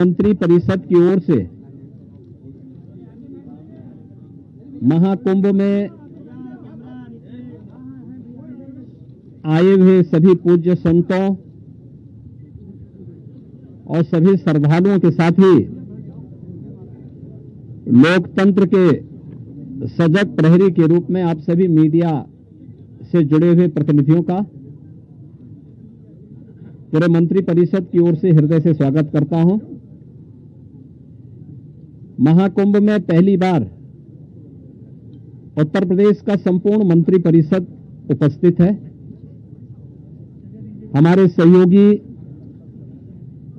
मंत्री परिषद की ओर से महाकुंभ में आए हुए सभी पूज्य संतों और सभी श्रद्धालुओं के साथ ही लोकतंत्र के सजग प्रहरी के रूप में आप सभी मीडिया से जुड़े हुए प्रतिनिधियों का पूरे मंत्री परिषद की ओर से हृदय से स्वागत करता हूं। महाकुंभ में पहली बार उत्तर प्रदेश का संपूर्ण मंत्री परिषद उपस्थित है। हमारे सहयोगी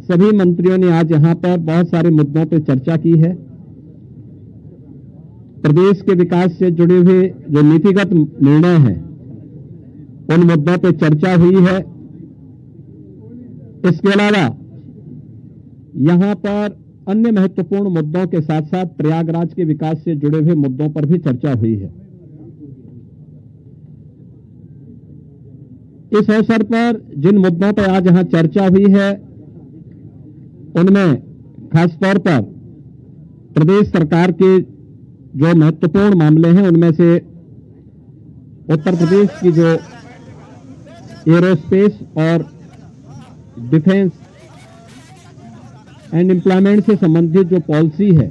सभी मंत्रियों ने आज यहां पर बहुत सारे मुद्दों पर चर्चा की है। प्रदेश के विकास से जुड़े हुए जो नीतिगत निर्णय हैं उन मुद्दों पर चर्चा हुई है। इसके अलावा यहां पर अन्य महत्वपूर्ण मुद्दों के साथ साथ प्रयागराज के विकास से जुड़े हुए मुद्दों पर भी चर्चा हुई है। इस अवसर पर जिन मुद्दों पर आज यहां चर्चा हुई है उनमें खासतौर पर प्रदेश सरकार के जो महत्वपूर्ण मामले हैं उनमें से उत्तर प्रदेश की जो एरोस्पेस और डिफेंस एंड एम्प्लॉयमेंट से संबंधित जो पॉलिसी है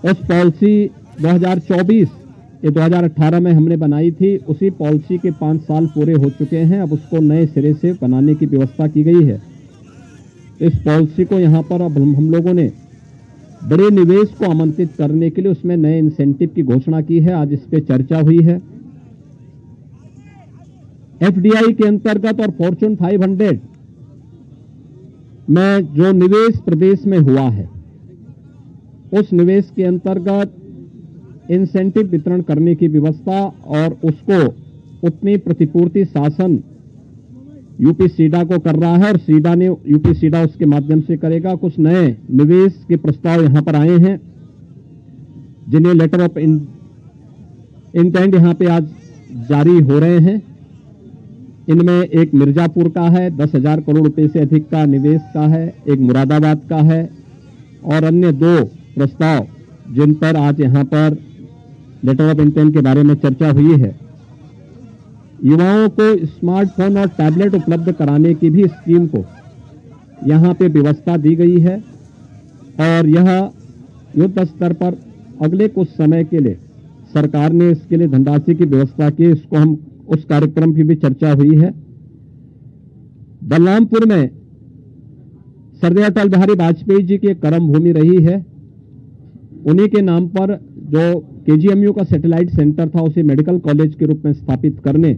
उस पॉलिसी 2024 ये 2018 में हमने बनाई थी, उसी पॉलिसी के 5 साल पूरे हो चुके हैं। अब उसको नए सिरे से बनाने की व्यवस्था की गई है। इस पॉलिसी को यहाँ पर अब हम लोगों ने बड़े निवेश को आमंत्रित करने के लिए उसमें नए इंसेंटिव की घोषणा की है। आज इस पे चर्चा हुई है। एफडीआई के अंतर्गत और फॉर्च्यून 500 में जो निवेश प्रदेश में हुआ है उस निवेश के अंतर्गत इंसेंटिव वितरण करने की व्यवस्था और उसको उतनी प्रतिपूर्ति शासन यूपी सीडा को कर रहा है और सीडा ने यूपी सीडा उसके माध्यम से करेगा। कुछ नए निवेश के प्रस्ताव यहां पर आए हैं जिन्हें लेटर ऑफ इंटेंट यहां पे आज जारी हो रहे हैं। इनमें एक मिर्जापुर का है, 10,000 करोड़ रुपए से अधिक का निवेश का है, एक मुरादाबाद का है और अन्य 2 प्रस्ताव जिन पर आज यहां पर लेटर ऑफ इंटेंट के बारे में चर्चा हुई है। युवाओं को स्मार्टफोन और टैबलेट उपलब्ध कराने की भी स्कीम को यहां पे व्यवस्था दी गई है और यह युद्ध स्तर पर अगले कुछ समय के लिए सरकार ने इसके लिए धनराशि की व्यवस्था की। इसको हम उस कार्यक्रम की भी चर्चा हुई है। बलरामपुर में सरदार अटल बिहारी वाजपेयी जी की कर्म भूमि रही है। उन्हीं के नाम पर जो केजीएमयू का सैटेलाइट सेंटर था उसे मेडिकल कॉलेज के रूप में स्थापित करने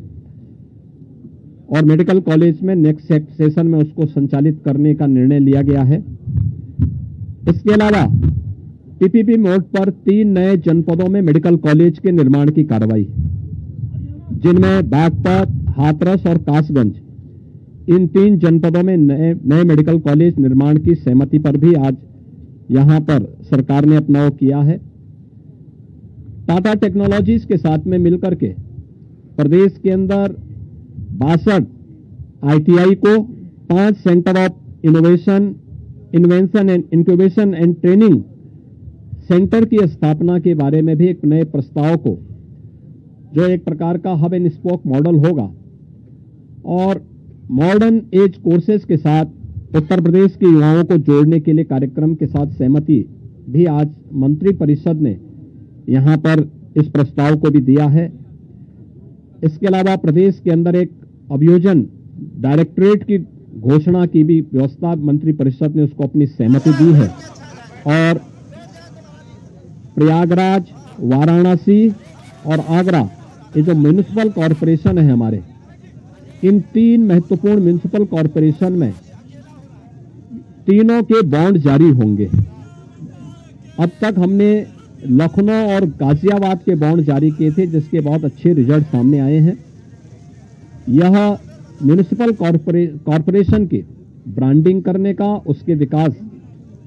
और मेडिकल कॉलेज में नेक्स्ट सेशन में उसको संचालित करने का निर्णय लिया गया है। इसके अलावा पीपीपी मोड पर 3 नए जनपदों में मेडिकल कॉलेज के निर्माण की कार्रवाई जिनमें बागपत, हाथरस और कासगंज इन 3 जनपदों में नए मेडिकल कॉलेज निर्माण की सहमति पर भी आज यहां पर सरकार ने अपना किया है। टाटा टेक्नोलॉजीज के साथ में मिलकर के प्रदेश के अंदर 62 आईटीआई को 5 centre of invention and incubation and training centre की स्थापना के बारे में भी एक नए प्रस्ताव को जो एक प्रकार का हब एंड स्पोक मॉडल होगा और मॉडर्न एज कोर्सेज के साथ उत्तर प्रदेश के युवाओं को जोड़ने के लिए कार्यक्रम के साथ सहमति भी आज मंत्री परिषद ने यहां पर इस प्रस्ताव को भी दिया है। इसके अलावा प्रदेश के अंदर एक अभियोजन डायरेक्टरेट की घोषणा की भी व्यवस्था मंत्री परिषद ने उसको अपनी सहमति दी है और प्रयागराज, वाराणसी और आगरा ये जो म्युनिसिपल कॉरपोरेशन है हमारे, इन 3 महत्वपूर्ण म्युनिसिपल कॉरपोरेशन में तीनों के बॉन्ड जारी होंगे। अब तक हमने लखनऊ और गाजियाबाद के बॉन्ड जारी किए थे जिसके बहुत अच्छे रिजल्ट सामने आए हैं। यह म्युनिसिपल कॉरपोरेशन की ब्रांडिंग करने का, उसके विकास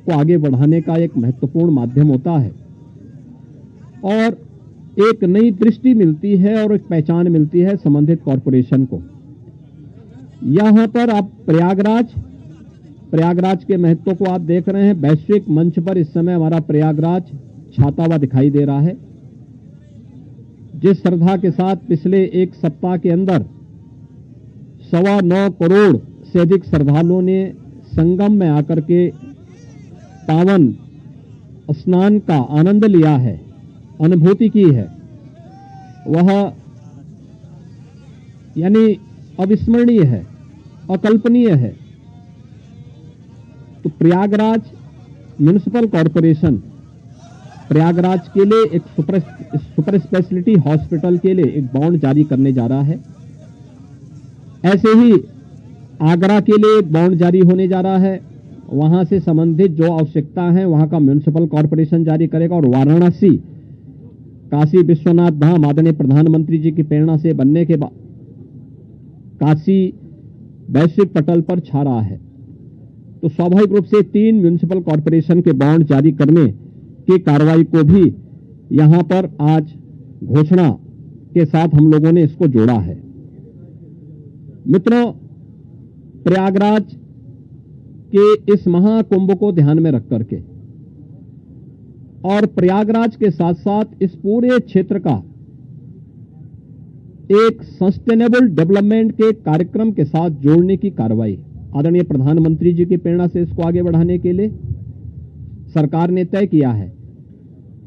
को आगे बढ़ाने का एक महत्वपूर्ण माध्यम होता है और एक नई दृष्टि मिलती है और एक पहचान मिलती है संबंधित कॉरपोरेशन को। यहां पर आप प्रयागराज प्रयागराज के महत्व को आप देख रहे हैं। वैश्विक मंच पर इस समय हमारा प्रयागराज छाता हुआ दिखाई दे रहा है। जिस श्रद्धा के साथ पिछले एक सप्ताह के अंदर 9.25 करोड़ से अधिक श्रद्धालुओं ने संगम में आकर के पावन स्नान का आनंद लिया है, अनुभूति की है, वह यानी अविस्मरणीय है, अकल्पनीय है। तो प्रयागराज म्युनिसिपल कॉरपोरेशन प्रयागराज के लिए एक सुपर स्पेशलिटी हॉस्पिटल के लिए एक बॉन्ड जारी करने जा रहा है। ऐसे ही आगरा के लिए एक बॉन्ड जारी होने जा रहा है। वहां से संबंधित जो आवश्यकता है वहां का म्युनिसिपल कॉरपोरेशन जारी करेगा। और वाराणसी काशी विश्वनाथ धाम आदरणीय प्रधानमंत्री जी की प्रेरणा से बनने के बाद काशी वैश्विक पटल पर छा रहा है। तो स्वाभाविक रूप से 3 म्युनिसिपल कॉरपोरेशन के बॉन्ड जारी करने की कार्रवाई को भी यहां पर आज घोषणा के साथ हम लोगों ने इसको जोड़ा है। मित्रों, प्रयागराज के इस महाकुंभ को ध्यान में रख करके और प्रयागराज के साथ साथ इस पूरे क्षेत्र का एक सस्टेनेबल डेवलपमेंट के कार्यक्रम के साथ जोड़ने की कार्रवाई आदरणीय प्रधानमंत्री जी की प्रेरणा से इसको आगे बढ़ाने के लिए सरकार ने तय किया है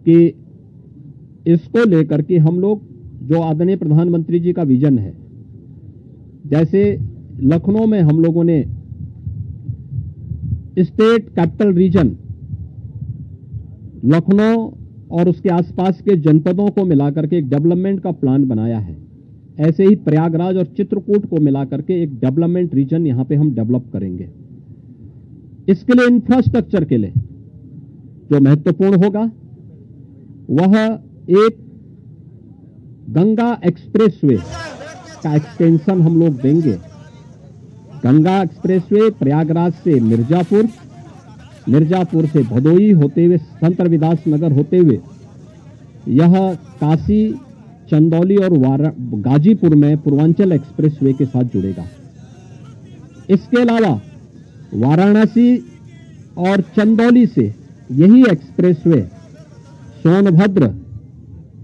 कि इसको लेकर के हम लोग जो आदरणीय प्रधानमंत्री जी का विजन है, जैसे लखनऊ में हम लोगों ने स्टेट कैपिटल रीजन लखनऊ और उसके आसपास के जनपदों को मिलाकर के एक डेवलपमेंट का प्लान बनाया है, ऐसे ही प्रयागराज और चित्रकूट को मिलाकर के एक डेवलपमेंट रीजन यहां पे हम डेवलप करेंगे। इसके लिए इंफ्रास्ट्रक्चर के लिए जो महत्वपूर्ण होगा वह एक गंगा एक्सप्रेसवे का एक्सटेंशन हम लोग देंगे। गंगा एक्सप्रेसवे प्रयागराज से मिर्जापुर, मिर्जापुर से भदोई होते हुए संत रविदास नगर होते हुए यह काशी, चंदौली और गाजीपुर में पूर्वांचल एक्सप्रेसवे के साथ जुड़ेगा। इसके अलावा वाराणसी और चंदौली से यही एक्सप्रेसवे सोनभद्र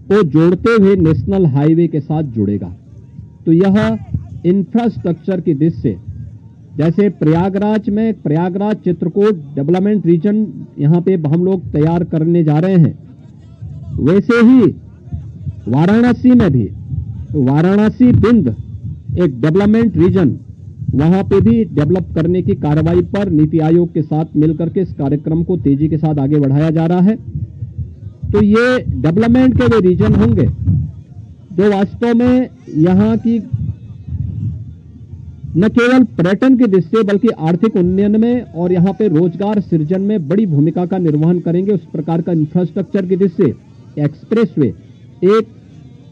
को जोड़ते हुए नेशनल हाईवे के साथ जुड़ेगा। तो यह इंफ्रास्ट्रक्चर की दृष्टि से जैसे प्रयागराज में प्रयागराज चित्रकूट डेवलपमेंट रीजन यहां पे हम लोग तैयार करने जा रहे हैं, वैसे ही वाराणसी में भी वाराणसी बिंद एक डेवलपमेंट रीजन वहां पे भी डेवलप करने की कार्रवाई पर नीति आयोग के साथ मिलकर के इस कार्यक्रम को तेजी के साथ आगे बढ़ाया जा रहा है। तो ये डेवलपमेंट के वे रीजन होंगे जो वास्तव में यहां की न केवल पर्यटन की दृष्टि से बल्कि आर्थिक उन्नयन में और यहां पे रोजगार सृजन में बड़ी भूमिका का निर्वहन करेंगे। उस प्रकार का इंफ्रास्ट्रक्चर की दृष्टि से एक्सप्रेसवे एक,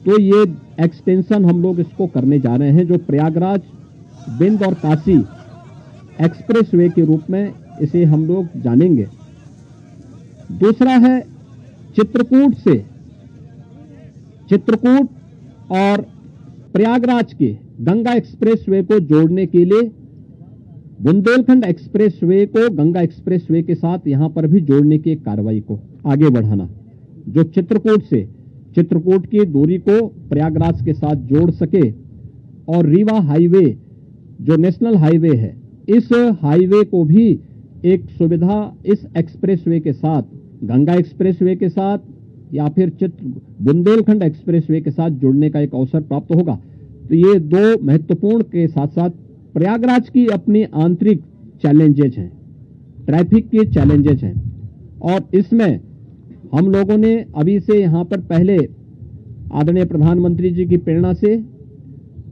तो ये एक्सटेंशन हम लोग इसको करने जा रहे हैं जो प्रयागराज, बिंद और काशी एक्सप्रेसवे के रूप में इसे हम लोग जानेंगे। दूसरा है चित्रकूट से चित्रकूट और प्रयागराज के गंगा एक्सप्रेसवे को जोड़ने के लिए बुंदेलखंड एक्सप्रेसवे को गंगा एक्सप्रेसवे के साथ यहां पर भी जोड़ने की एक कार्रवाई को आगे बढ़ाना, जो चित्रकूट से चित्रकूट की दूरी को प्रयागराज के साथ जोड़ सके और रीवा हाईवे जो नेशनल हाईवे है, इस हाईवे को भी एक सुविधा इस एक्सप्रेसवे के साथ, गंगा एक्सप्रेसवे के साथ या फिर बुंदेलखंड एक्सप्रेसवे के साथ जुड़ने का एक अवसर प्राप्त होगा। तो ये दो महत्वपूर्ण के साथ साथ प्रयागराज की अपनी आंतरिक चैलेंजेज हैं, ट्रैफिक के चैलेंजेज हैं, और इसमें हम लोगों ने अभी से यहां पर पहले आदरणीय प्रधानमंत्री जी की प्रेरणा से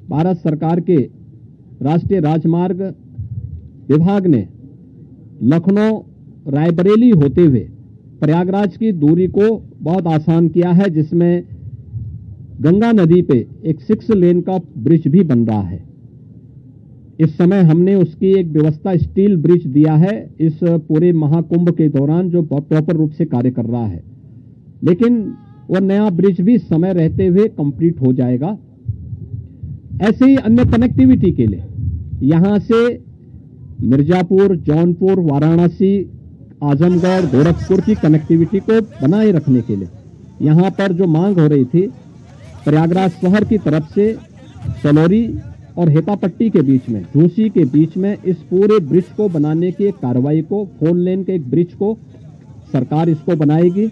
भारत सरकार के राष्ट्रीय राजमार्ग विभाग ने लखनऊ रायबरेली होते हुए प्रयागराज की दूरी को बहुत आसान किया है, जिसमें गंगा नदी पे एक 6 लेन का ब्रिज भी बन रहा है। इस समय हमने उसकी एक व्यवस्था स्टील ब्रिज दिया है इस पूरे महाकुंभ के दौरान, जो प्रॉपर रूप से कार्य कर रहा है, लेकिन वह नया ब्रिज भी समय रहते हुए कंप्लीट हो जाएगा। ऐसे ही अन्य कनेक्टिविटी के लिए यहां से मिर्जापुर, जौनपुर, वाराणसी, आजमगढ़, गोरखपुर की कनेक्टिविटी को बनाए रखने के लिए यहाँ पर जो मांग हो रही थी प्रयागराज शहर की तरफ से सलौरी और हेतापट्टी के बीच में, झूसी के बीच में इस पूरे ब्रिज को बनाने की एक कार्रवाई को, 4 लेन के एक ब्रिज को सरकार इसको बनाएगी।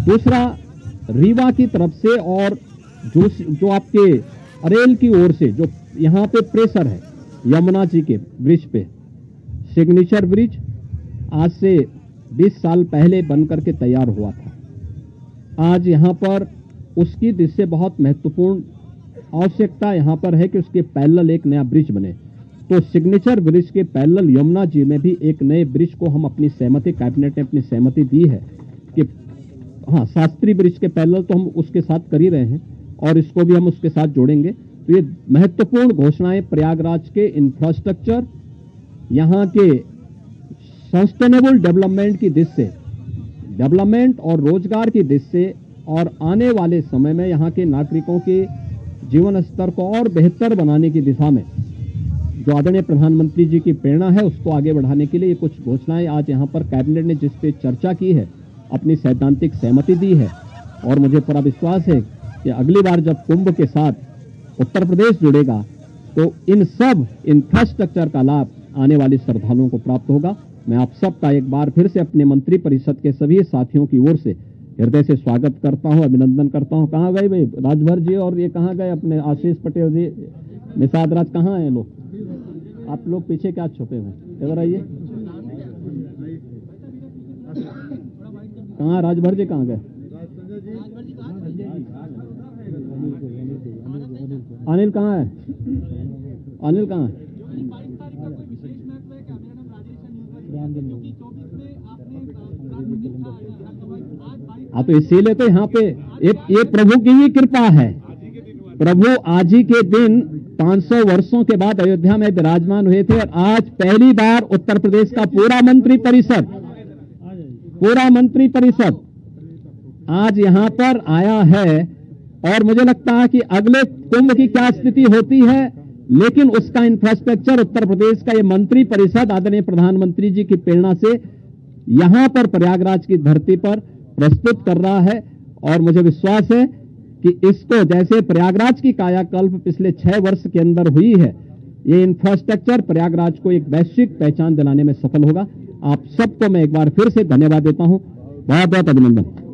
दूसरा, रीवा की तरफ से और जो आपके अरेल की ओर से जो यहाँ पे प्रेशर है यमुना जी के ब्रिज पे, सिग्नेचर ब्रिज आज से 20 साल पहले बनकर के तैयार हुआ था। आज यहाँ पर उसकी दृष्टि बहुत महत्वपूर्ण आवश्यकता यहाँ पर है कि उसके पैरेलल एक नया ब्रिज बने। तो सिग्नेचर ब्रिज के पैरेलल यमुना जी में भी एक नए ब्रिज को हम अपनी सहमति, कैबिनेट ने अपनी सहमति दी है कि हाँ, शास्त्री ब्रिज के पैरेलल तो हम उसके साथ कर ही रहे हैं और इसको भी हम उसके साथ जोड़ेंगे। तो ये महत्वपूर्ण घोषणाएं प्रयागराज के इंफ्रास्ट्रक्चर, यहाँ के सस्टेनेबल डेवलपमेंट की दृष्टि से, डेवलपमेंट और रोजगार की दृष्टि से और आने वाले समय में यहाँ के नागरिकों के जीवन स्तर को और बेहतर बनाने की दिशा में जो आदरणीय प्रधानमंत्री जी की प्रेरणा है उसको आगे बढ़ाने के लिए ये कुछ घोषणाएं आज यहाँ पर कैबिनेट ने जिस पे चर्चा की है, अपनी सैद्धांतिक सहमति दी है। और मुझे पूरा विश्वास है कि अगली बार जब कुंभ के साथ उत्तर प्रदेश जुड़ेगा तो इन सब इंफ्रास्ट्रक्चर का लाभ आने वाले श्रद्धालुओं को प्राप्त होगा। मैं आप सबका एक बार फिर से अपने मंत्री परिषद के सभी साथियों की ओर से हृदय से स्वागत करता हूं, अभिनंदन करता हूं। कहाँ गए भाई राजभर जी और ये कहाँ गए अपने आशीष पटेल जी, निषाद राज, कहाँ हैं लोग? आप लोग पीछे क्या छुपे हुए? इधर आइए। कहाँ राजभर जी कहाँ गए? अनिल कहाँ है? अनिल कहाँ है? हाँ, तो इसीलिए तो यहाँ पे ये प्रभु की ही कृपा है। प्रभु आज ही के दिन 500 वर्षों के बाद अयोध्या में विराजमान हुए थे और आज पहली बार उत्तर प्रदेश का पूरा मंत्री परिषद आज यहाँ पर आया है। और मुझे लगता है कि अगले कुंभ की क्या स्थिति होती है, लेकिन उसका इंफ्रास्ट्रक्चर उत्तर प्रदेश का ये मंत्री परिषद आदरणीय प्रधानमंत्री जी की प्रेरणा से यहाँ पर प्रयागराज की धरती पर प्रस्तुत कर रहा है। और मुझे विश्वास है कि इसको जैसे प्रयागराज की कायाकल्प पिछले 6 वर्ष के अंदर हुई है, ये इंफ्रास्ट्रक्चर प्रयागराज को एक वैश्विक पहचान दिलाने में सफल होगा। आप सबको मैं एक बार फिर से धन्यवाद देता हूं। बहुत बहुत अभिनंदन।